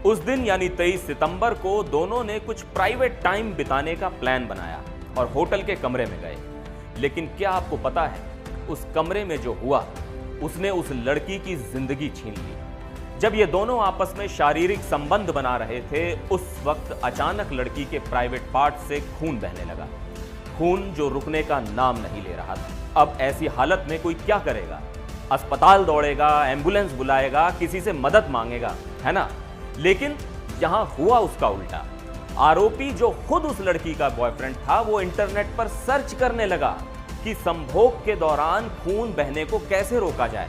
उस दिन यानी 23 सितंबर को दोनों ने कुछ प्राइवेट टाइम बिताने का प्लान बनाया और होटल के कमरे में गए। लेकिन क्या आपको पता है, उस कमरे में जो हुआ उसने उस लड़की की जिंदगी छीन ली। जब ये दोनों आपस में शारीरिक संबंध बना रहे थे, उस वक्त अचानक लड़की के प्राइवेट पार्ट से खून बहने लगा। खून जो रुकने का नाम नहीं ले रहा था। अब ऐसी हालत में कोई क्या करेगा? अस्पताल दौड़ेगा, एम्बुलेंस बुलाएगा, किसी से मदद मांगेगा, है ना? लेकिन यहां हुआ उसका उल्टा। आरोपी जो खुद उस लड़की का बॉयफ्रेंड था, वो इंटरनेट पर सर्च करने लगा कि संभोग के दौरान खून बहने को कैसे रोका जाए।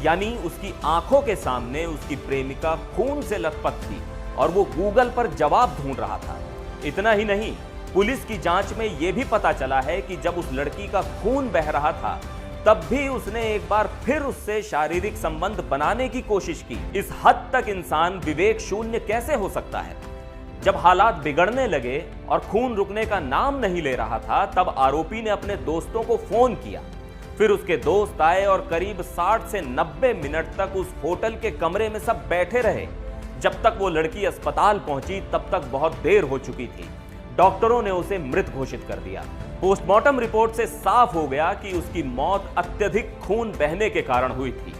यानी उसकी आंखों के सामने उसकी प्रेमिका खून से लथपथ थी और वो गूगल पर जवाब ढूंढ रहा था। इतना ही नहीं, पुलिस की जांच में यह भी पता चला है कि जब उस लड़की का खून बह रहा था, तब भी उसने एक बार फिर उससे शारीरिक संबंध बनाने की कोशिश की। इस हद तक इंसान विवेक शून्य कैसे हो सकता है? जब हालात बिगड़ने लगे और खून रुकने का नाम नहीं ले रहा था, तब आरोपी ने अपने दोस्तों को फोन किया। फिर उसके दोस्त आए और करीब 60 से 90 मिनट तक उस होटल के कमरे में सब बैठे रहे। जब तक वो लड़की अस्पताल पहुंची, तब तक बहुत देर हो चुकी थी। डॉक्टरों ने उसे मृत घोषित कर दिया। पोस्टमार्टम रिपोर्ट से साफ हो गया कि उसकी मौत अत्यधिक खून बहने के कारण हुई थी।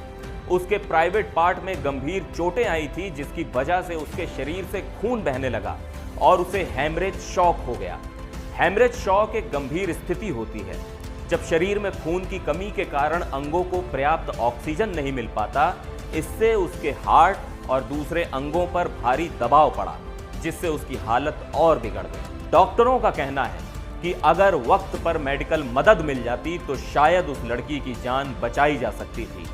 उसके प्राइवेट पार्ट में गंभीर चोटें आई थी, जिसकी वजह से उसके शरीर से खून बहने लगा और उसे हैमरेज शॉक हो गया। हैमरेज शॉक एक गंभीर स्थिति होती है जब शरीर में खून की कमी के कारण अंगों को पर्याप्त ऑक्सीजन नहीं मिल पाता। इससे उसके हार्ट और दूसरे अंगों पर भारी दबाव पड़ा, जिससे उसकी हालत और बिगड़ गई। डॉक्टरों का कहना है कि अगर वक्त पर मेडिकल मदद मिल जाती तो शायद उस लड़की की जान बचाई जा सकती थी।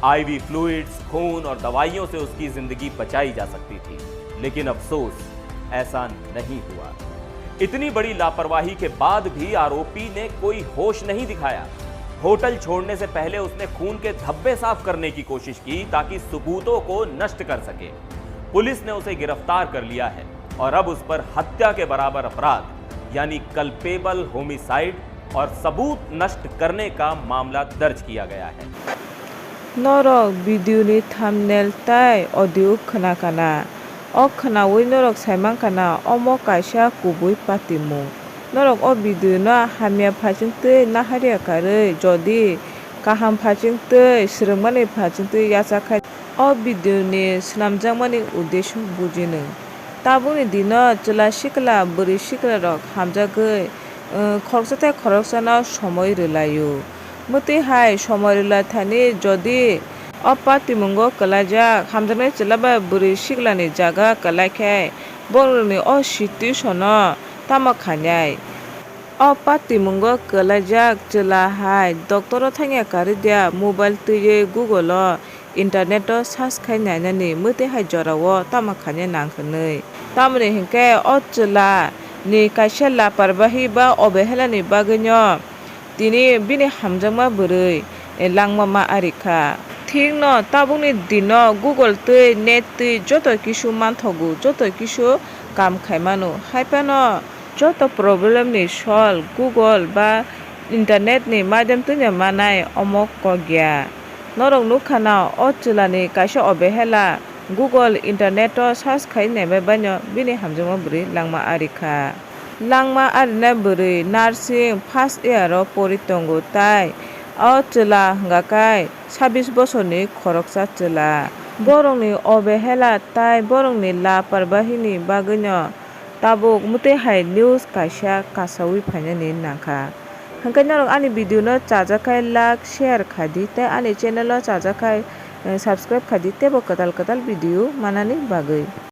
आईवी फ्लूइड्स, खून और दवाइयों से उसकी जिंदगी बचाई जा सकती थी। लेकिन अफसोस, ऐसा नहीं हुआ। इतनी बड़ी लापरवाही के बाद भी आरोपी ने कोई होश नहीं दिखाया। होटल छोड़ने से पहले उसने खून के धब्बे साफ करने की कोशिश की ताकि सबूतों को नष्ट कर सके। पुलिस ने उसे गिरफ्तार कर लिया है और अब उस पर हत्या के बराबर अपराध यानी कल्पेबल होमिसाइड और सबूत नष्ट करने का मामला दर्ज किया गया है। नरक भिडिअनि थाम्बनेल ताइ audio खोनाखाना o khanawi norok saimangkana omo kaisa kubui patimu norok o video no hamya phachingtui naharia karui jodi kaham phachingtui srwngmani phachingtui yachakhai o video ni swnamjakmani uddesho bujinu tabukni dino chwla sikla bwrwi sikla rok hamjagui khoroksatai khoroksano somoy rwlaio mwtui hai somoy rwlai thani jodi o patimungo kalajak hamjaknai chwlaba bwrwi siklani jaga kalaikhai borokni o situation no tamo khainai o patimungo kalajak chwla hai doctor o thangya karidia mobile tui google o internet o search khainani mwtui hai jorao tamo khainai nangkhwnui tamoni hinkhe o chwla ni kaisa laparbahi ba obehelani bagui no tini bini hamjakma bwrwi langmama arikha ঠিক ন তাবুকনি দিন Google তৈ net তৈ যত কিছু মানথগু যত কিছু কাম খাইমানো হাইপানো যত প্রবলেম নি সল গুগল বা ইন্টারনেট নি মাধ্যম তৈ মানাই অমক কগিয়া নরক নুখানা অচলানি কাইসা অবেহেলা গুগল ইন্টারনেট সার্চ খাই নেবে বান্য বিনি হামজমা বুরি লাংমা আরিখা langma arina bwrwi nursing first year o poritongo tai o chwla hwngkhakai 26 bosorni khoroksa chwla borokni obehela tai borokni laparwahini bagui no tabuk mwtui hai news kaisa kasaui phainani nangkha hwnkhe norok ani video no chajakhai like share khadi tai ani channel o chajakhai subscribe khadi tebo kotal kotal video manani bagui।